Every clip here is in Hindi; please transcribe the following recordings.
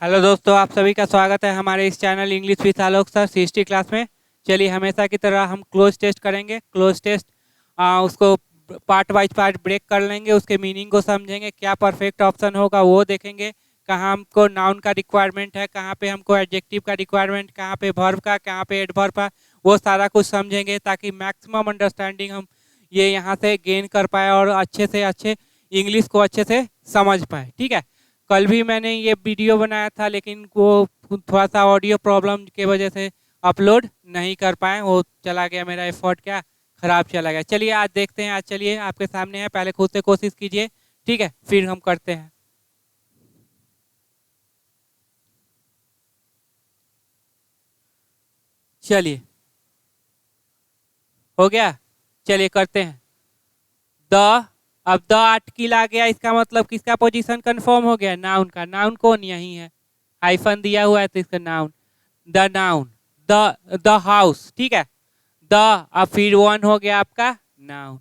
हेलो दोस्तों, आप सभी का स्वागत है हमारे इस channel English with Alok sir history class में। चलिए, हमेशा की तरह हम क्लोज टेस्ट करेंगे। क्लोज टेस्ट उसको पार्ट वाइज पार्ट ब्रेक कर लेंगे, उसके मीनिंग को समझेंगे, क्या परफेक्ट ऑप्शन होगा वो देखेंगे, कहाँ हमको नाउन का रिक्वायरमेंट है, कहाँ पे हमको एडजेक्टिव का रिक्वायरमेंट, कहाँ पे वर्ब का, कहाँ पे एडवर्ब का, वो सारा कुछ समझेंगे ताकि मैक्सिमम अंडरस्टैंडिंग हम ये यहाँ से गेन कर पाए और अच्छे से अच्छे इंग्लिश को अच्छे से समझ पाए। ठीक है, कल भी मैंने ये वीडियो बनाया था लेकिन वो थोड़ा सा ऑडियो प्रॉब्लम की वजह से अपलोड नहीं कर पाए, वो चला गया, मेरा एफर्ट क्या खराब चला गया। चलिए आज देखते हैं, आज चलिए आपके सामने है, पहले खुद से कोशिश कीजिए, ठीक है, फिर हम करते हैं। चलिए, हो गया, चलिए करते हैं। द, अब द आर्टिकल आ गया, इसका मतलब किसका पोजीशन कंफर्म हो गया? नाउन का। नाउन कौन? यही है, हाइफन दिया हुआ है तो इसका noun, the noun, the house. ठीक है, द, अब फिर वन हो गया आपका नाउन।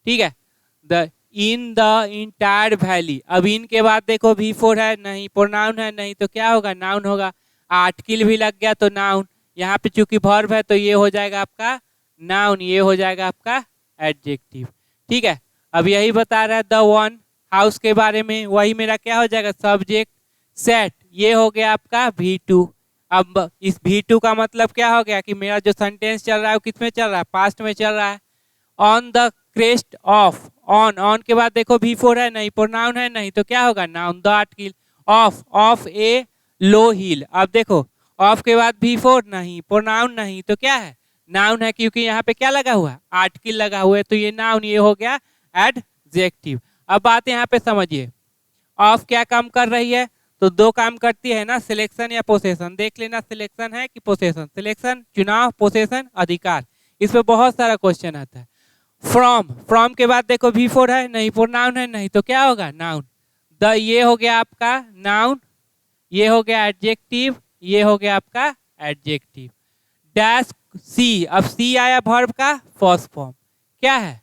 ठीक है, the in the entire valley, अब इन के बाद देखो V4 है नहीं, प्रोनाउन है नहीं, तो क्या होगा? नाउन होगा। आर्टिकल भी लग गया तो नाउन, यहाँ पे चूंकि वर्ब है तो ये हो जाएगा आपका नाउन, ये हो जाएगा आपका एडजेक्टिव। ठीक है, अब यही बता रहा है द वन हाउस के बारे में, वही मेरा क्या हो जाएगा? सब्जेक्ट सेट, ये हो गया आपका V2। अब इस V2 का मतलब क्या हो गया कि मेरा जो सेंटेंस चल रहा है वो किस में चल रहा है? पास्ट में चल रहा है। On the crest of, on, on के बाद देखो V4 है नहीं, प्रोनाउन है नहीं, तो क्या होगा? Noun. The article of, of a low hill, अब देखो ऑफ के बाद V4 नहीं, प्रोनाउन नहीं, तो क्या है? नाउन है, क्योंकि यहाँ पे क्या लगा हुआ है? आर्टिकल लगा हुआ है, तो ये नाउन, ये हो गया एडजेक्टिव। अब बात यहाँ पे समझिए, ऑफ क्या काम कर रही है? तो दो काम करती है ना, सिलेक्शन या पोसेशन। देख लेना सिलेक्शन है कि पोसेशन। सिलेक्शन चुनाव, पोसेशन अधिकार। इस पे बहुत सारा क्वेश्चन आता है। फ्रॉम, फ्रॉम के बाद देखो V4 है नहीं, प्रोनाउन है नहीं, तो क्या होगा? नाउन। द, ये हो गया आपका नाउन, ये हो गया एडजेक्टिव, ये हो गया आपका एडजेक्टिव। डैश सी, अब सी आया वर्ब का फर्स्ट फॉर्म, क्या है?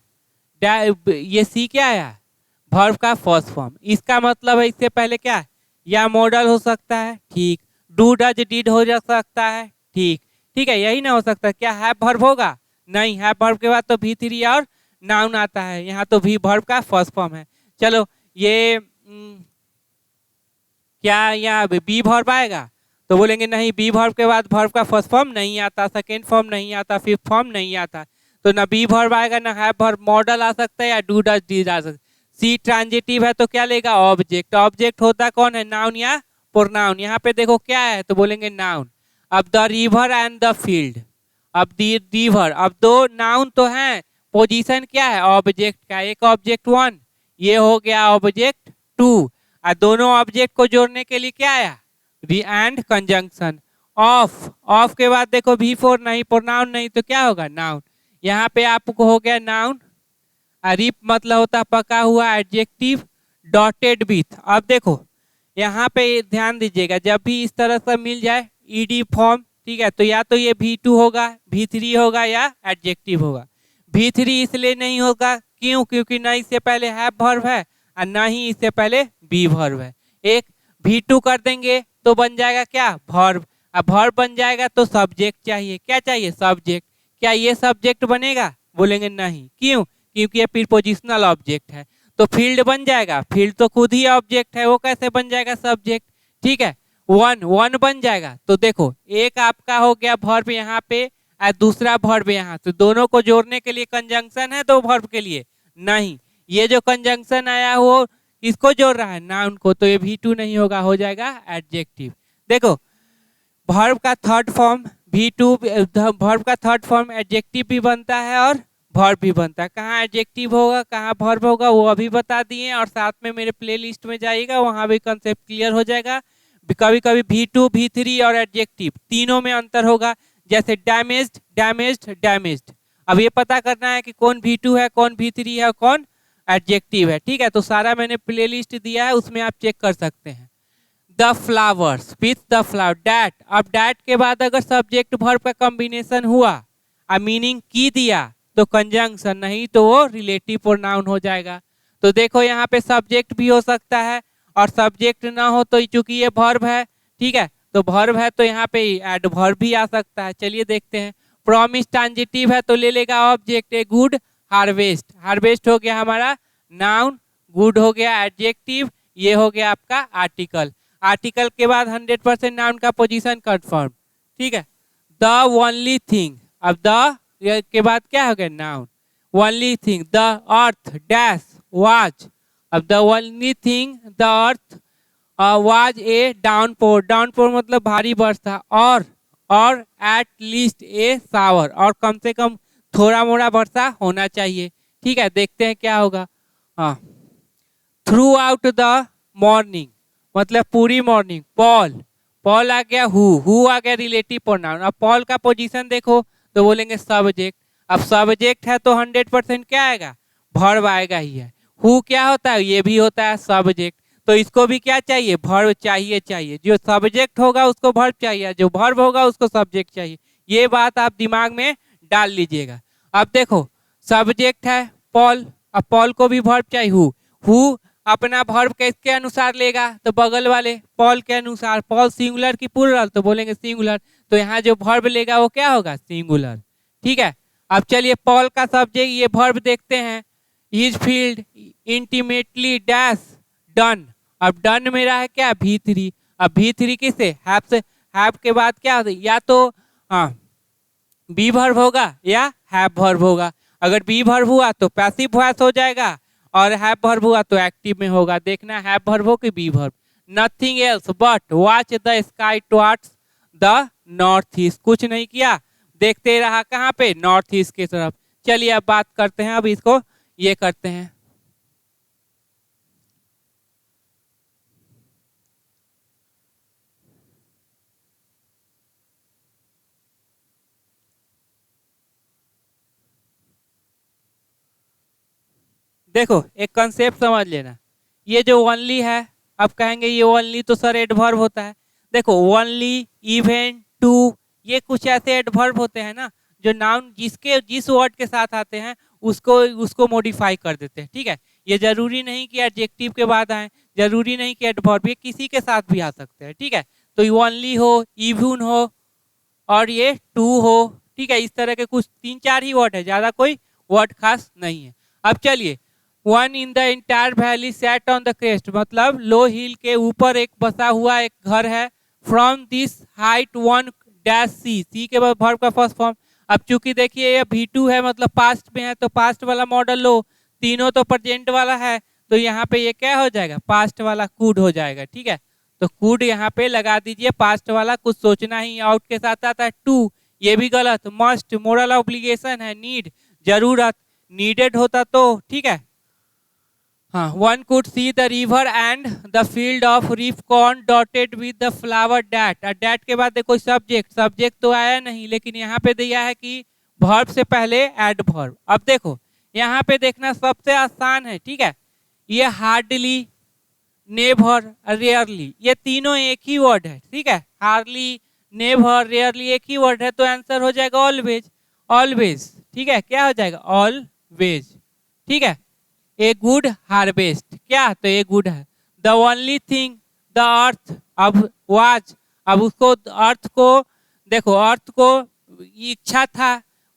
ये सी क्या आया? वर्ब का फर्स्ट फॉर्म। इसका मतलब है इससे पहले क्या है? या मॉडल हो सकता है, ठीक, डू डज डिड हो जा सकता है, ठीक, ठीक है, यही ना हो सकता है। क्या हैव वर्ब होगा? नहीं, हैव वर्ब के बाद तो V3 और नाउन आता है, यहाँ तो भी वर्ब का फर्स्ट फॉर्म है। चलो, ये क्या यहाँ बी वर्ब आएगा? तो बोलेंगे नहीं, बी वर्ब के बाद वर्ब का फर्स्ट फॉर्म नहीं आता, सेकेंड फॉर्म नहीं आता, फिफ्थ फॉर्म नहीं आता, तो ना बी वर्ब आएगा ना हैव वर्ब। मॉडल आ सकता है या डू डज डिड आ सकता है। सी ट्रांजिटिव है तो क्या लेगा? ऑब्जेक्ट। ऑब्जेक्ट होता कौन है? नाउन या प्रोनाउन। यहाँ पे देखो क्या है, तो बोलेंगे नाउन। अब the river and the field, अब दी रिवर, अब दो नाउन तो है, पोजीशन क्या है? ऑब्जेक्ट का। एक ऑब्जेक्ट वन, ये हो गया ऑब्जेक्ट टू, और दोनों ऑब्जेक्ट को जोड़ने के लिए क्या आया? री एंड कंजंक्शन। ऑफ, ऑफ के बाद देखो V4 नहीं, प्रोनाउन नहीं, तो क्या होगा? नाउन। यहाँ पे आपको हो गया नाउन। रिप मतलब होता है पका हुआ, एडजेक्टिव डॉटेड विथ। अब देखो यहाँ पे ध्यान दीजिएगा, जब भी इस तरह से मिल जाए ईडी फॉर्म, ठीक है, तो या तो ये V2 होगा, V3 होगा, या एडजेक्टिव होगा। V3 इसलिए नहीं होगा, क्यों? क्योंकि ना इससे पहले हैव वर्ब है और ना ही इससे पहले बी वर्ब है। एक V2 कर देंगे तो बन जाएगा क्या? वर्ब। अब वर्ब बन जाएगा तो सब्जेक्ट चाहिए, क्या चाहिए? सब्जेक्ट। क्या ये सब्जेक्ट बनेगा? बोलेंगे नहीं, क्यों? क्योंकि ये प्रीपोजिशनल ऑब्जेक्ट है। तो फील्ड बन जाएगा, फील्ड तो खुद ही ऑब्जेक्ट है, वो कैसे बन जाएगा सब्जेक्ट? ठीक है, वन, वन बन जाएगा। तो देखो एक आपका हो गया वर्ब यहाँ पे और दूसरा वर्ब यहाँ, तो दोनों को जोड़ने के लिए कंजंक्शन है दो वर्ब के लिए? नहीं, ये जो कंजंक्शन आया वो इसको जोड़ रहा है, नाउन को, तो ये V2 नहीं होगा, हो जाएगा एडजेक्टिव। देखो वर्ब का थर्ड फॉर्म V2, वर्ब का थर्ड फॉर्म एडजेक्टिव भी बनता है और वर्ब भी बनता है। कहाँ एडजेक्टिव होगा, कहाँ वर्ब होगा, वो अभी बता दिए, और साथ में मेरे प्लेलिस्ट में जाइएगा, वहां भी कंसेप्ट क्लियर हो जाएगा। कभी कभी V2, V3 और एडजेक्टिव तीनों में अंतर होगा, जैसे डैमेज्ड, डैमेज्ड, डैमेज्ड। अब ये पता करना है कि कौन V2 है, कौन V3 है, कौन एडजेक्टिव है। ठीक है, तो सारा मैंने प्लेलिस्ट दिया है, उसमें आप चेक कर सकते हैं। The flowers with the flower, that, अब डैट के बाद अगर सब्जेक्ट वर्ब का कॉम्बिनेशन हुआ और मीनिंग की दिया तो कंजंक्शन, नहीं तो वो रिलेटिव प्रोनाउन हो जाएगा। तो देखो यहाँ पे सब्जेक्ट भी हो सकता है और सब्जेक्ट ना हो, तो चूंकि ये वर्ब है ठीक है। तो वर्ब है तो यहाँ पे एडवर्ब भी आ सकता है। चलिए देखते हैं। प्रॉमिस ट्रांजिटिव है तो ले लेगा object. A good harvest, harvest हो गया हमारा नाउन, गुड हो गया एडजेक्टिव, ये हो गया आपका आर्टिकल। आर्टिकल के बाद 100% नाउन का पोजीशन कंफर्म, ठीक है। द ओनली थिंग, अब द के बाद क्या हो गया noun, only thing the earth dash was, अब the only thing the earth was a downpour, downpour मतलब भारी वर्षा, और एट लीस्ट ए शावर, और कम से कम थोड़ा मोड़ा वर्षा होना चाहिए, ठीक है। देखते हैं क्या होगा। हाँ, थ्रू आउट द मॉर्निंग मतलब पूरी मॉर्निंग। पॉल, पॉल आ गया हु आ गया रिलेटिव प्रोनाउन। अब पॉल का पोजीशन देखो तो बोलेंगे सब्जेक्ट। अब सब्जेक्ट है तो 100% क्या आएगा, वर्ब आएगा ही है। हु क्या होता है, ये भी होता है सब्जेक्ट, तो इसको भी क्या चाहिए, वर्ब चाहिए। जो सब्जेक्ट होगा उसको वर्ब चाहिए, जो वर्ब होगा उसको सब्जेक्ट चाहिए। ये बात आप दिमाग में डाल लीजिएगा। अब देखो सब्जेक्ट है पॉल, अब पॉल को भी वर्ब चाहिए हु अपना वर्ब किसके अनुसार लेगा, तो बगल वाले पॉल के अनुसार। पॉल सिंगुलर की प्लूरल तो बोलेंगे सिंगुलर, तो यहाँ जो वर्ब लेगा वो क्या होगा, सिंगुलर, ठीक है। अब चलिए पॉल का सब्जेक्ट ये वर्ब देखते हैं। Is field intimately dash done, अब डन मेरा है क्या V3। अब V3 किसे, हैव से, हैव के बाद क्या होता है, या तो बी वर्ब होगा या हैव वर्ब होगा। अगर बी वर्ब हुआ तो पैसिव वॉइस हो जाएगा, और हैव वर्ब हुआ तो एक्टिव में होगा। देखना हैव वर्ब हो कि be verb. Nothing else but watch the sky towards the north east, कुछ नहीं किया, देखते रहा कहाँ पे, नॉर्थ ईस्ट की तरफ। चलिए अब बात करते हैं, अब इसको ये करते हैं। देखो एक कंसेप्ट समझ लेना, ये जो ओनली है, अब कहेंगे ये ओनली तो सर एडवर्ब होता है। देखो ओनली, इवन, टू, ये कुछ ऐसे एडवर्ब होते हैं ना जो नाउन जिस वर्ड के साथ आते हैं उसको मॉडिफाई कर देते हैं, ठीक है। ये जरूरी नहीं कि एडजेक्टिव के बाद आए, जरूरी नहीं कि एडवर्ब, ये किसी के साथ भी आ सकते हैं, ठीक है। तो ओनली हो, इवन हो, और ये टू हो, ठीक है। इस तरह के कुछ 3-4 ही वर्ड है, ज्यादा कोई वर्ड खास नहीं है। अब चलिए, one in the entire valley set on the crest, मतलब लो हिल के ऊपर एक बसा हुआ एक घर है। From this height one dash C के बाद वर्ब का फर्स्ट फॉर्म। अब चूंकि देखिए ये V2 है मतलब पास्ट में है, तो पास्ट वाला मॉडल लो, तीनों तो प्रेजेंट वाला है, तो यहाँ पे ये क्या हो जाएगा, पास्ट वाला कूड हो जाएगा, ठीक है। तो कूड यहाँ पे लगा दीजिए, पास्ट वाला कुछ सोचना ही, आउट के साथ आता है टू, ये भी गलत। मस्ट मोरल ऑब्लिगेशन है, नीड जरूरत, नीडेड होता तो ठीक है। हाँ, one could see the river and the field of ripe corn dotted with the flower that. That के बाद देखो सब्जेक्ट तो आया नहीं, लेकिन यहाँ पे दिया है कि वर्ब से पहले एडवर्ब। अब देखो यहाँ पे देखना सबसे आसान है, ठीक है। ये हार्डली, नेवर, रेयरली, ये तीनों एक ही वर्ड है, ठीक है। हार्डली, नेवर, रेयरली एक ही वर्ड है, तो आंसर हो जाएगा ऑलवेज, ऑलवेज, ठीक है। क्या हो जाएगा, ऑलवेज, ठीक है। ए गुड हार्वेस्ट, क्या तो ए गुड है। द ओनली थिंग द अर्थ, अब वाज, अब उसको अर्थ को देखो, अर्थ को इच्छा था,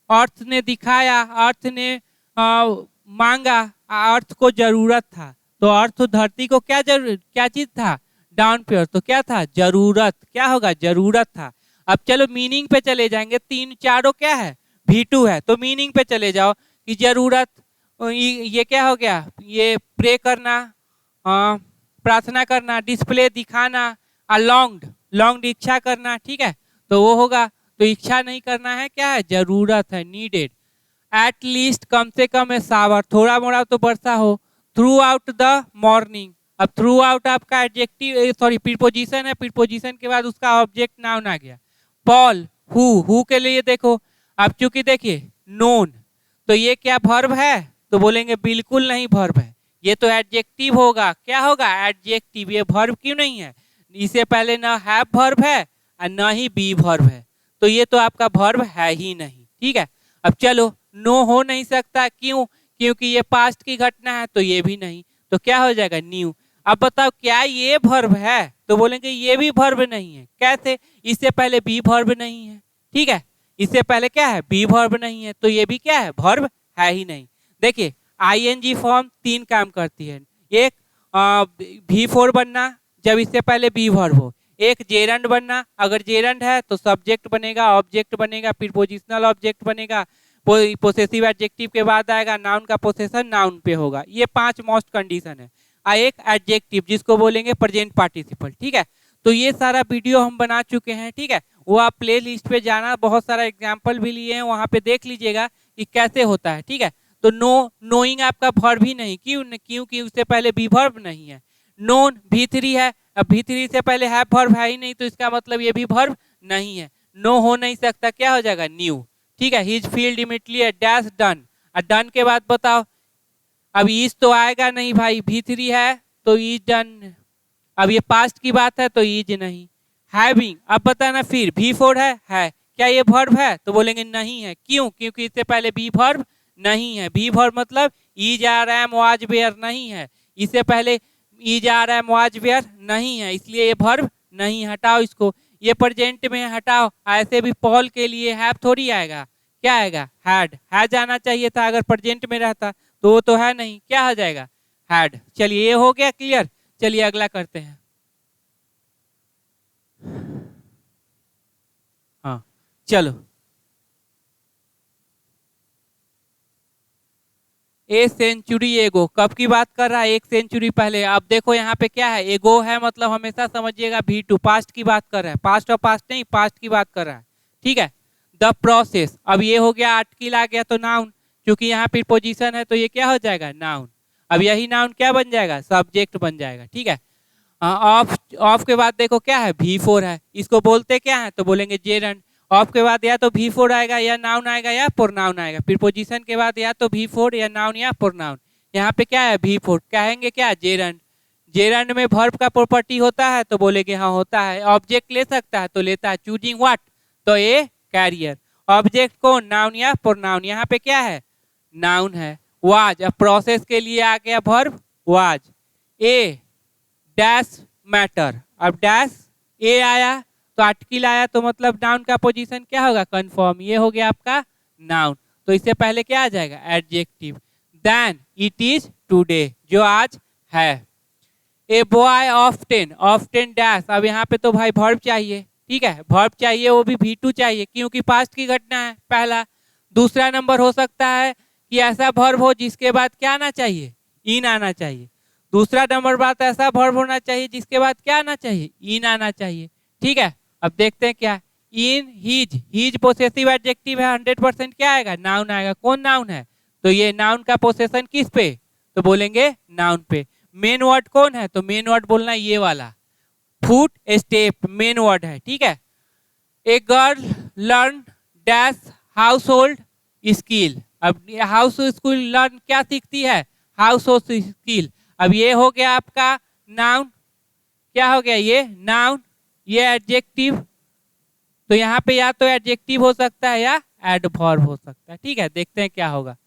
अर्थ ने दिखाया, अर्थ ने मांगा, अर्थ को जरूरत था, तो अर्थ धरती को क्या चीज था, डाउन पे, तो क्या था, जरूरत, क्या होगा, जरूरत था। अब चलो मीनिंग पे चले जाएंगे, तीन चारों क्या है, V2 है, तो मीनिंग पे चले जाओ कि जरूरत, ये क्या हो गया, ये प्रे करना, प्रार्थना करना, डिस्प्ले दिखाना, लॉन्ग्ड इच्छा करना, ठीक है। तो वो होगा, तो इच्छा नहीं करना है, क्या है, जरूरत है, नीडेड। एट लीस्ट कम से कम है सावर, थोड़ा मोड़ा तो वर्षा हो। थ्रू आउट द मॉर्निंग, अब थ्रू आउट आपका एडजेक्टिव सॉरी प्रीपोजिशन है, प्रीपोजिशन के बाद उसका ऑब्जेक्ट नाउन आ गया। पॉल, हु के लिए देखो, अब चूंकि देखिए नोन, तो ये क्या वर्ब है, तो बोलेंगे बिल्कुल नहीं वर्ब है, ये तो एडजेक्टिव होगा, क्या होगा, एडजेक्टिव, ये वर्ब क्यों नहीं है, इससे पहले ना हैव वर्ब है और ना ही बी वर्ब है, तो ये तो आपका वर्ब है ही नहीं, ठीक है। अब चलो, नो हो नहीं सकता, क्यों, क्योंकि ये पास्ट की घटना है, तो ये भी नहीं, तो क्या हो जाएगा, न्यू। अब बताओ क्या ये वर्ब है, तो बोलेंगे ये भी वर्ब नहीं है। कैसे? इससे पहले बी वर्ब नहीं है, ठीक है, इससे पहले क्या है, बी वर्ब नहीं है, तो ये भी क्या है, वर्ब है ही नहीं। देखिए आईएनजी फॉर्म 3 काम करती है। एक V4 बनना जब इससे पहले बी वर्ब हो, एक जेरंड बनना, अगर जेरंड है तो सब्जेक्ट बनेगा, ऑब्जेक्ट बनेगा, प्रीपोजिशनल ऑब्जेक्ट बनेगा, पोसेसिव एडजेक्टिव के बाद आएगा, नाउन का पोसेशन नाउन पे होगा। ये 5 मोस्ट कंडीशन है। एक एडजेक्टिव जिसको बोलेंगे प्रेजेंट पार्टिसिपल, ठीक है। तो ये सारा वीडियो हम बना चुके हैं, ठीक है, वो आप प्ले लिस्ट पे जाना, बहुत सारा एग्जाम्पल भी लिए हैं, वहां पे देख लीजिएगा कि कैसे होता है, ठीक है। तो नोइंग आपका वर्ब ही नहीं, क्योंकि उससे पहले बी वर्ब नहीं है। नोन V3 है, अब V3 से पहले है वर्ब है ही नहीं, तो इसका मतलब ये भी वर्ब नहीं है। नो हो नहीं सकता, क्या हो जाएगा, न्यू, ठीक है। His field immediately dash done, done के बाद बताओ, अब इज तो आएगा नहीं भाई, V3 है तो इज डन, अब ये पास्ट की बात है तो इज नहीं। हैविंग, अब बताना फिर V4 है, क्या ये वर्ब है, तो बोलेंगे नहीं है। क्यों? क्योंकि इससे पहले बी वर्ब नहीं है। बी वर्ब मतलब is are am was were नहीं है, इससे पहले is are am was were नहीं है, इसलिए ये वर्ब नहीं। हटाओ इसको, ये प्रेजेंट में हटाओ। ऐसे भी पॉल के लिए हैव थोड़ी आएगा, क्या आएगा, हैड, है जाना चाहिए था अगर प्रेजेंट में रहता, तो वो तो है नहीं, क्या हो जाएगा, हैड। चलिए ये हो गया क्लियर। चलिए अगला करते हैं। हाँ चलो, ए सेंचुरी एगो, कब की बात कर रहा है, 1 सेंचुरी पहले। अब देखो यहाँ पे क्या है, एगो है मतलब हमेशा समझिएगा V2, पास्ट की बात कर रहा है, पास्ट और पास्ट नहीं, पास्ट की बात कर रहा है, ठीक है। द प्रोसेस, अब ये हो गया आर्टिकल आ गया तो नाउन, क्योंकि यहाँ प्रीपोजिशन है तो ये क्या हो जाएगा, नाउन। अब यही नाउन क्या बन जाएगा, सब्जेक्ट बन जाएगा, ठीक है। ऑफ, ऑफ के बाद देखो क्या है, V4 है, इसको बोलते क्या है, तो बोलेंगे जेरंड। ऑफ के बाद या तो V4 आएगा या नाउन आएगा या प्रोनाउन आएगा, प्रीपोजिशन के बाद या तो V4 या नाउन या प्रोनाउन। यहाँ पे क्या है, V4, कहेंगे क्या, जेरंड। जेरंड में वर्ब का प्रॉपर्टी होता है, तो बोलेंगे हाँ होता है। ऑब्जेक्ट ले सकता है, तो लेता है। चूजिंग व्हाट, तो ए कैरियर। ऑब्जेक्ट कौन, नाउन या प्रोनाउन, यहाँ पे क्या है, नाउन है। वाज, अब प्रोसेस के लिए आ गया verb was. A dash matter, अब डैश ए आया तो आर्टिकल आया, तो मतलब नाउन का पोजीशन क्या होगा, कन्फर्म, ये हो गया आपका नाउन। तो इससे पहले क्या आ जाएगा, adjective. Then it is today, जो आज है। A boy often, often dash, अब यहाँ पे तो भाई वर्ब चाहिए, ठीक है, वर्ब चाहिए, वो भी V2 चाहिए, क्योंकि पास्ट की घटना है पहला। दूसरा नंबर हो सकता है कि ऐसा वर्ब हो जिसके बाद क्या आना चाहिए, इन आना चाहिए। दूसरा नंबर बात ऐसा वर्ब होना चाहिए जिसके बाद क्या आना चाहिए, इन आना चाहिए, ठीक है। अब देखते हैं क्या, in his, his possessive adjective है, 100% क्या आएगा, नाउन आएगा। कौन नाउन है, तो ये नाउन का पोसेशन किस पे, तो बोलेंगे नाउन पे। मेन वर्ड कौन है, तो मेन वर्ड बोलना ये वाला, फुट स्टेप मेन वर्ड है, ठीक है। A girl learn dash house hold skill, अब हाउस स्कूल लर्न क्या सीखती है, हाउस होल्ड स्किल। अब ये हो गया आपका नाउन, क्या हो गया, ये नाउन, ये एडजेक्टिव। तो यहाँ पे या तो एडजेक्टिव हो सकता है या एडवर्ब हो सकता है, ठीक है। देखते हैं क्या होगा।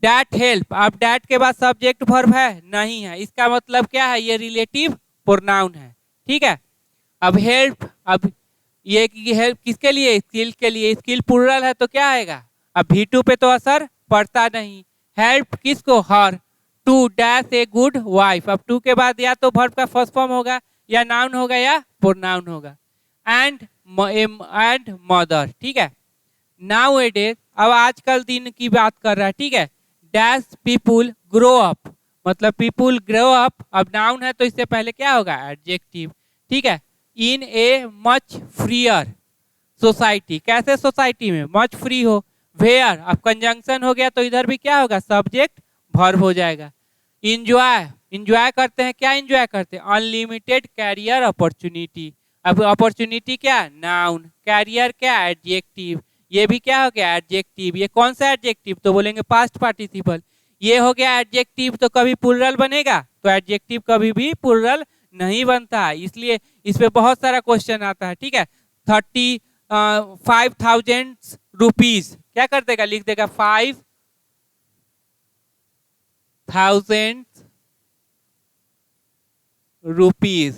डैट हेल्प, अब डैट के बाद सब्जेक्ट वर्ब है नहीं है, इसका मतलब क्या है, ये रिलेटिव प्रोनाउन है, ठीक है। अब हेल्प, अब ये हेल्प किसके लिए, स्किल के लिए, स्किल प्लूरल है तो क्या आएगा, अब V2 पे तो असर पड़ता नहीं। हेल्प किसको, her, to dash a good wife, अब टू के बाद या तो वर्ब का फर्स्ट फॉर्म होगा या नाउन होगा या प्रोनाउन होगा। एंड मदर, ठीक है। नाउ ए डेज, अब आजकल दिन की बात कर रहा है, ठीक है। डैश पीपुल ग्रो अप, मतलब पीपुल ग्रो अप, अब नाउन है तो इससे पहले क्या होगा, एडजेक्टिव, ठीक है। इन ए मच फ्रीयर सोसाइटी, कैसे सोसाइटी में, मच फ्री हो। वेयर, अब कंजंक्शन हो गया तो इधर भी क्या होगा, सब्जेक्ट वर्ब हो जाएगा। इंजॉय, इंजॉय करते हैं, क्या इंजॉय करते हैं, अनलिमिटेड कैरियर अपॉर्चुनिटी, अब अपॉर्चुनिटी क्या, नाउन, कैरियर क्या, एडजेक्टिव, ये भी क्या हो गया, एडजेक्टिव। ये कौन सा एडजेक्टिव, तो बोलेंगे पास्ट पार्टिसिपल। ये हो गया एडजेक्टिव, तो कभी प्लूरल बनेगा, तो एडजेक्टिव कभी भी प्लूरल नहीं बनता है, इसलिए इस पे बहुत सारा क्वेश्चन आता है, ठीक है। 35,000 रुपीज, क्या कर देगा, लिख देगा 5,000 रुपीज।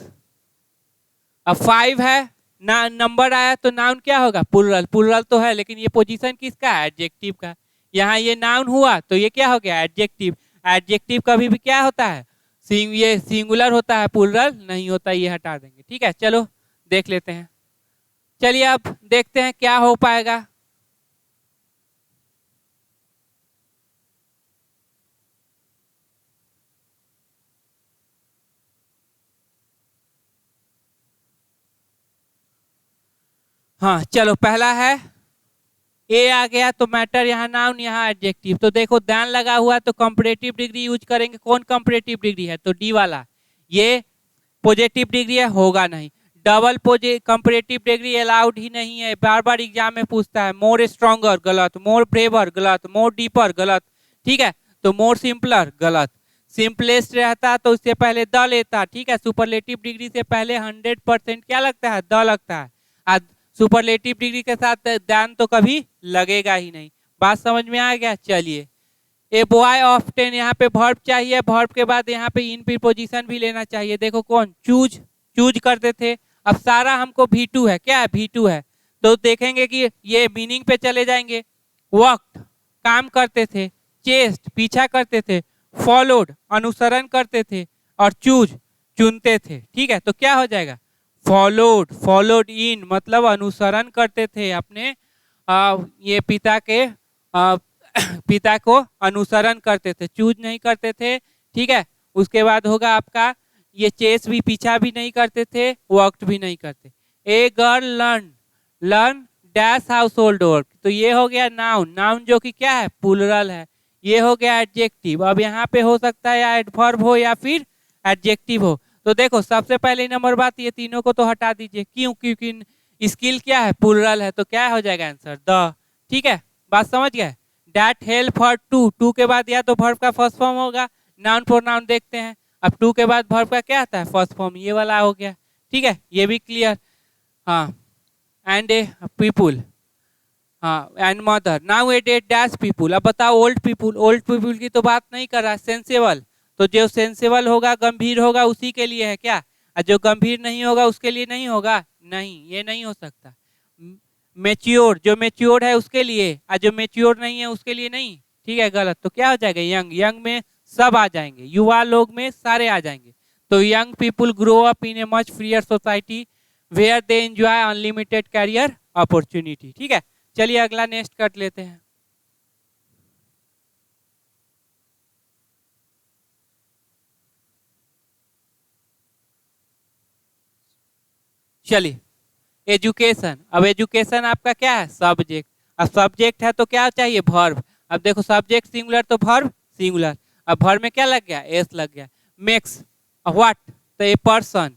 अब 5 है ना, नंबर आया तो नाउन क्या होगा, प्लूरल। प्लूरल तो है लेकिन ये पोजीशन किसका है, एडजेक्टिव का। यहाँ ये नाउन हुआ तो ये क्या हो गया, एडजेक्टिव। एडजेक्टिव कभी भी क्या होता है, ये सिंगुलर होता है, प्लूरल नहीं होता, ये हटा देंगे। ठीक है, चलो देख लेते हैं। चलिए अब देखते हैं क्या हो पाएगा। हाँ चलो, पहला है ए आ गया तो मैटर, यहाँ नाउन यहाँ एडजेक्टिव। तो देखो दैन लगा हुआ तो कंपैरेटिव डिग्री यूज करेंगे। कौन कंपैरेटिव डिग्री है, तो डी वाला। ये पॉजिटिव डिग्री है, होगा नहीं। डबल कंपैरेटिव डिग्री अलाउड ही नहीं है, बार बार एग्जाम में पूछता है। मोर स्ट्रॉन्गर गलत, मोर ब्रेवर गलत, मोर डीपर गलत। ठीक है, तो मोर सिंपलर गलत। सिंपलेस्ट रहता तो उससे पहले द लेता। ठीक है, सुपरलेटिव डिग्री से पहले 100% क्या लगता है, द लगता है। सुपरलेटिव डिग्री के साथ दैन तो कभी लगेगा ही नहीं। बात समझ में आ गया। चलिए, ए बॉय ऑफ्टेन, यहाँ पे वर्ब चाहिए, वर्ब के बाद यहाँ पे इन प्रीपोजिशन भी लेना चाहिए। देखो कौन, चूज, चूज करते थे। अब सारा हमको V2 है, क्या है, V2 है। तो देखेंगे कि ये मीनिंग पे चले जाएंगे। वक्त, काम करते थे। चेस्ट, पीछा करते थे। फॉलोड, अनुसरण करते थे। और चूज, चुनते थे। ठीक है, तो क्या हो जाएगा, फॉलोड। फॉलोड इन मतलब अनुसरण करते थे अपने ये पिता के पिता को अनुसरण करते थे, चूज नहीं करते थे। ठीक है, उसके बाद होगा आपका ये चेस भी, पीछा भी नहीं करते थे, वर्क भी नहीं करते। A girl learn, learn dash house hold work. तो ये हो गया नाउन, नाउन जो कि क्या है, प्लूरल है। ये हो गया एडजेक्टिव। अब यहाँ पे हो सकता है या एडवर्ब हो या फिर एडजेक्टिव हो। तो देखो सबसे पहले नंबर बात, ये तीनों को तो हटा दीजिए। क्यों, क्योंकि स्किल क्या है, प्लूरल है, तो क्या हो जाएगा आंसर, द। ठीक है, बात समझ गए। That help for to, to के बाद या तो वर्ब का फर्स्ट फॉर्म होगा, नाउन प्रोनाउन देखते हैं। अब टू के बाद वर्ब का क्या आता है, फर्स्ट फॉर्म, ये वाला हो गया। ठीक है, ये भी क्लियर। हाँ, एंड ए पीपुल, हाँ, and mother. Now a date dash people. अब बताओ ओल्ड पीपुल, ओल्ड पीपुल की तो बात नहीं कर रहा, सेंसेबल। तो जो सेंसेबल होगा, गंभीर होगा, उसी के लिए है क्या, और जो गंभीर नहीं होगा उसके लिए नहीं होगा, नहीं, ये नहीं हो सकता। मेच्योर, जो मेच्योर है उसके लिए, और जो मेच्योर नहीं है उसके लिए नहीं। ठीक है, गलत। तो क्या हो जाएगा, यंग, यंग में सब आ जाएंगे, युवा लोग में सारे आ जाएंगे। तो young people grow up in a much freer society where they enjoy unlimited career opportunity. ठीक है, चलिए अगला नेक्स्ट कर लेते हैं। चलिए, एजुकेशन। अब एजुकेशन आपका क्या है, सब्जेक्ट। अब सब्जेक्ट है तो क्या चाहिए, वर्ब। अब देखो सब्जेक्ट सिंगुलर तो वर्ब सिंगुलर। अब वर्ब में क्या लग गया, एस लग गया। मेक्स व्हाट, तो ए पर्सन।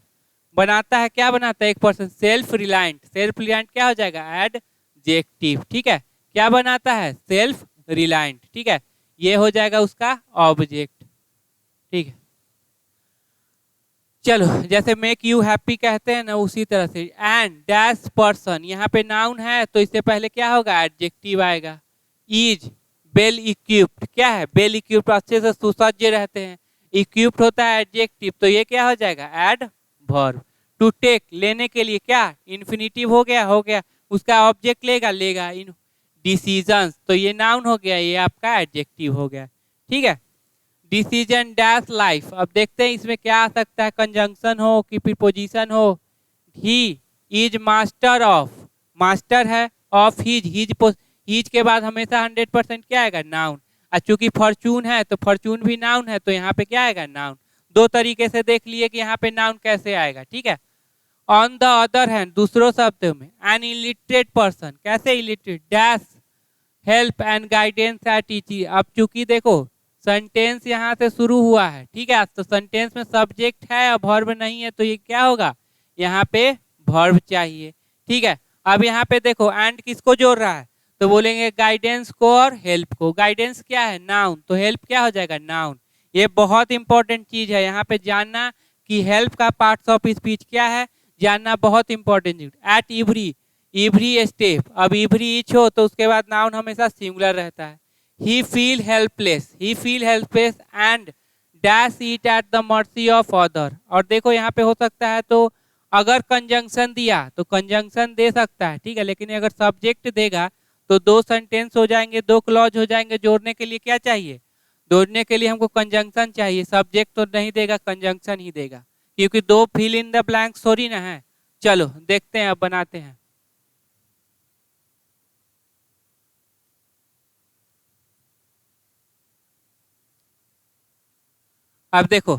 बनाता है, क्या बनाता है, एक person. Self reliant, self reliant क्या हो जाएगा, एडजेक्टिव। ठीक है, क्या बनाता है, सेल्फ रिलायंट। ठीक है, ये हो जाएगा उसका ऑब्जेक्ट। ठीक है, चलो जैसे मेक यू हैप्पी कहते हैं ना, उसी तरह से। एंड डैश पर्सन, यहाँ पे नाउन है तो इससे पहले क्या होगा, एडजेक्टिव आएगा। इज वेल इक्विप्ड, क्या है, वेल इक्विप्ड, अच्छे से सुसज्ज रहते हैं। इक्विप्ड होता है एडजेक्टिव, तो ये क्या हो जाएगा, एडवर्ब। टू टेक, लेने के लिए, क्या, इन्फिनिटिव हो गया, हो गया। उसका ऑब्जेक्ट लेगा, लेगा। इन डिसीजंस, तो ये नाउन हो गया, ये आपका एडजेक्टिव हो गया। ठीक है, डिसीजन डैश लाइफ। अब देखते हैं इसमें क्या आ सकता है, कंजंक्शन हो कि प्रीपोजिशन हो। ही इज मास्टर ऑफ, मास्टर है, ऑफ हिज, हिज के बाद हमेशा 100% क्या आएगा, नाउन। और चूंकि फॉर्चून है तो फॉर्चून भी नाउन है, तो यहाँ पे क्या आएगा, नाउन। दो तरीके से देख लिए कि यहाँ पे नाउन कैसे आएगा। ठीक है, ऑन द अदर हैंड, दूसरों शब्दों में, एन इलिटरेट पर्सन, कैसे illiterate, dash help and guidance at teaching. अब चूंकि देखो सेंटेंस यहाँ से शुरू हुआ है, ठीक है, तो सेंटेंस में सब्जेक्ट है और वर्ब नहीं है, तो ये क्या होगा, यहाँ पे वर्ब चाहिए। ठीक है, अब यहाँ पे देखो एंड किसको जोड़ रहा है, तो बोलेंगे गाइडेंस को और हेल्प को। गाइडेंस क्या है, नाउन, तो हेल्प क्या हो जाएगा, नाउन। ये बहुत इंपॉर्टेंट चीज है, यहाँ पे जानना कि हेल्प का पार्ट्स ऑफ स्पीच क्या है, जानना बहुत इंपॉर्टेंट चीज। At every, every step. अब इवरी ईच हो तो उसके बाद नाउन हमेशा सिंगुलर रहता है। He feel helpless, he feel helpless and dash it at the mercy of other. और देखो यहाँ पे हो सकता है तो अगर कंजंक्शन दिया तो कंजंक्शन दे सकता है, ठीक है, लेकिन अगर सब्जेक्ट देगा तो दो सेंटेंस हो जाएंगे, दो क्लॉज हो जाएंगे। जोड़ने के लिए क्या चाहिए? जोड़ने के लिए हमको कंजंक्शन चाहिए। सब्जेक्ट तो नहीं देगा, कंजंक्शन ही देगा, क्योंकि दो फिल इन द ब्लैंक थोड़ी ना है। चलो देखते हैं, अब बनाते हैं। अब देखो,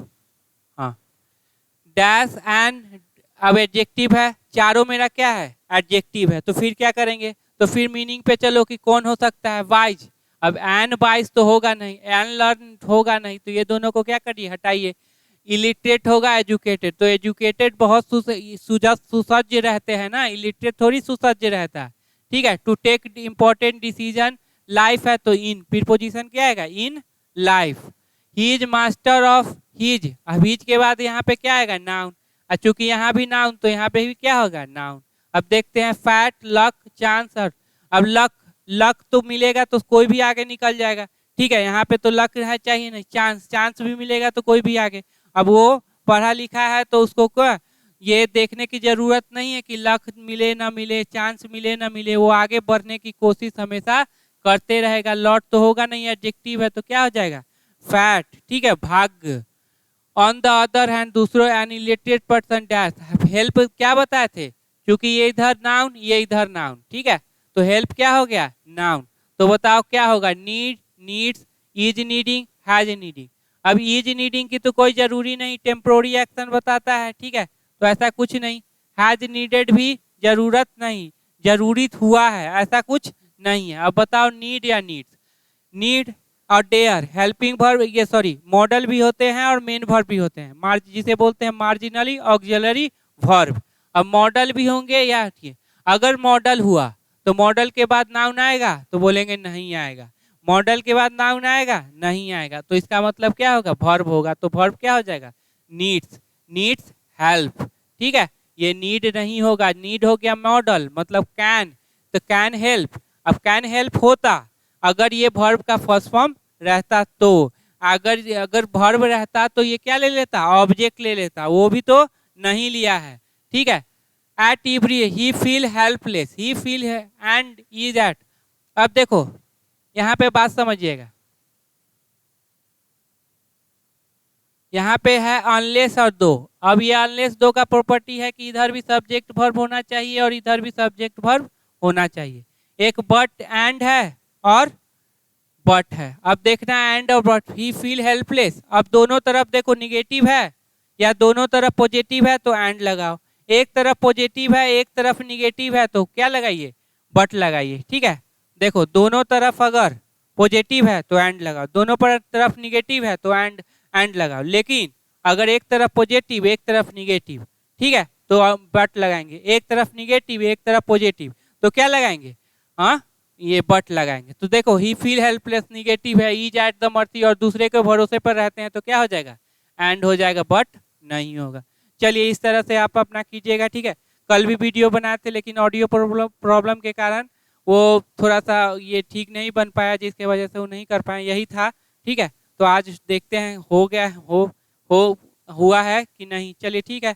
हाँ, डैश एंड, अब एडजेक्टिव है, चारों मेरा क्या है? एडजेक्टिव है। तो फिर क्या करेंगे? तो फिर मीनिंग पे चलो कि कौन हो सकता है? वाइज। अब एन वाइज तो होगा नहीं, एन लर्न होगा नहीं, तो ये दोनों को क्या करिए? हटाइए। इलिटरेट होगा एजुकेटेड, तो एजुकेटेड बहुत सुसज्ज रहते हैं ना, इलिटरेट थोड़ी सुसज्ज रहता है, ठीक है। To take important decision, life है तो इन, प्रीपोजिशन क्या आएगा? In life. He is master of his, अब हिज के बाद यहाँ पे क्या आएगा? नाउन। चूंकि यहाँ भी नाउन तो यहाँ पे भी क्या होगा? नाउन। अब देखते हैं, फैट, लक, चांस। अब लक, लक तो मिलेगा तो कोई भी आगे निकल जाएगा, ठीक है। यहाँ पे तो लक है चाहिए नहीं, चांस, चांस भी मिलेगा तो कोई भी आगे। अब वो पढ़ा लिखा है तो उसको क्या ये देखने की जरूरत नहीं है कि लक मिले ना मिले, चांस मिले ना मिले, वो आगे बढ़ने की कोशिश हमेशा करते रहेगा। लॉट तो होगा नहीं, एडजेक्टिव है तो क्या हो जाएगा? फैट, ठीक है, भाग्य। ऑन द अदर हैंड, दूसरों an elected person dash, help क्या बताए थे? क्योंकि ये इधर नाउन, ये इधर नाउन, ठीक है, तो हेल्प क्या हो गया? नाउन। तो बताओ क्या होगा? Need, needs, is needing, has needing. अब इज नीडिंग की तो कोई जरूरी नहीं, टेम्पोररी एक्शन बताता है, ठीक है, तो ऐसा कुछ नहीं। हैज नीडेड भी जरूरत नहीं, जरूरी हुआ है, ऐसा कुछ नहीं है। अब बताओ नीड या नीड्स? नीड और डेयर हेल्पिंग वर्ब, ये सॉरी मॉडल भी होते हैं और मेन वर्ब भी होते हैं, जिसे बोलते हैं मार्जिनली ऑक्सिलरी वर्ब। अब मॉडल भी होंगे या अगर मॉडल हुआ तो मॉडल के बाद नाउन आएगा तो बोलेंगे नहीं आएगा, मॉडल के बाद नाउन आएगा नहीं आएगा, तो इसका मतलब क्या होगा? वर्ब होगा। तो वर्ब क्या हो जाएगा? नीड्स, नीड्स हेल्प, ठीक है। ये नीड नहीं होगा, नीड हो गया मॉडल, मतलब कैन, तो कैन हेल्प। अब कैन हेल्प होता अगर ये वर्ब का फर्स्ट फॉर्म रहता तो, अगर अगर वर्ब रहता तो ये क्या ले लेता? ऑब्जेक्ट ले लेता, वो भी तो नहीं लिया है, ठीक है। At every, he feel helpless, he feel and is at. अब देखो यहाँ पे बात समझिएगा, यहाँ पे है अनलेस और दो। अब ये अनलेस दो का प्रॉपर्टी है कि इधर भी सब्जेक्ट वर्ब होना चाहिए और इधर भी सब्जेक्ट वर्ब होना चाहिए। एक बट एंड है और बट है। अब देखना एंड और बट, ही फील हेल्पलेस। अब दोनों तरफ देखो निगेटिव है या दोनों तरफ पॉजिटिव है तो एंड लगाओ, एक तरफ पॉजिटिव है एक तरफ निगेटिव है तो क्या लगाइए? बट लगाइए, ठीक है। देखो दोनों तरफ अगर पॉजिटिव है तो एंड लगाओ, दोनों पर तरफ निगेटिव है तो एंड, एंड लगाओ। लेकिन अगर एक तरफ पॉजिटिव एक तरफ निगेटिव, ठीक है, तो बट लगाएंगे। एक तरफ निगेटिव एक तरफ पॉजिटिव तो क्या लगाएंगे? हाँ, ये बट लगाएंगे। तो देखो ही फील हेल्पलेस निगेटिव है, इज एट द मर्सी और दूसरे के भरोसे पर रहते हैं तो क्या हो जाएगा? एंड हो जाएगा, बट नहीं होगा। चलिए इस तरह से आप अपना कीजिएगा, ठीक है। कल भी वीडियो बनाए थे लेकिन ऑडियो प्रॉब्लम के कारण वो थोड़ा सा ये ठीक नहीं बन पाया, जिसके वजह से वो नहीं कर पाए, यही था, ठीक है। तो आज देखते हैं हो गया, हो हुआ है कि नहीं। चलिए ठीक है।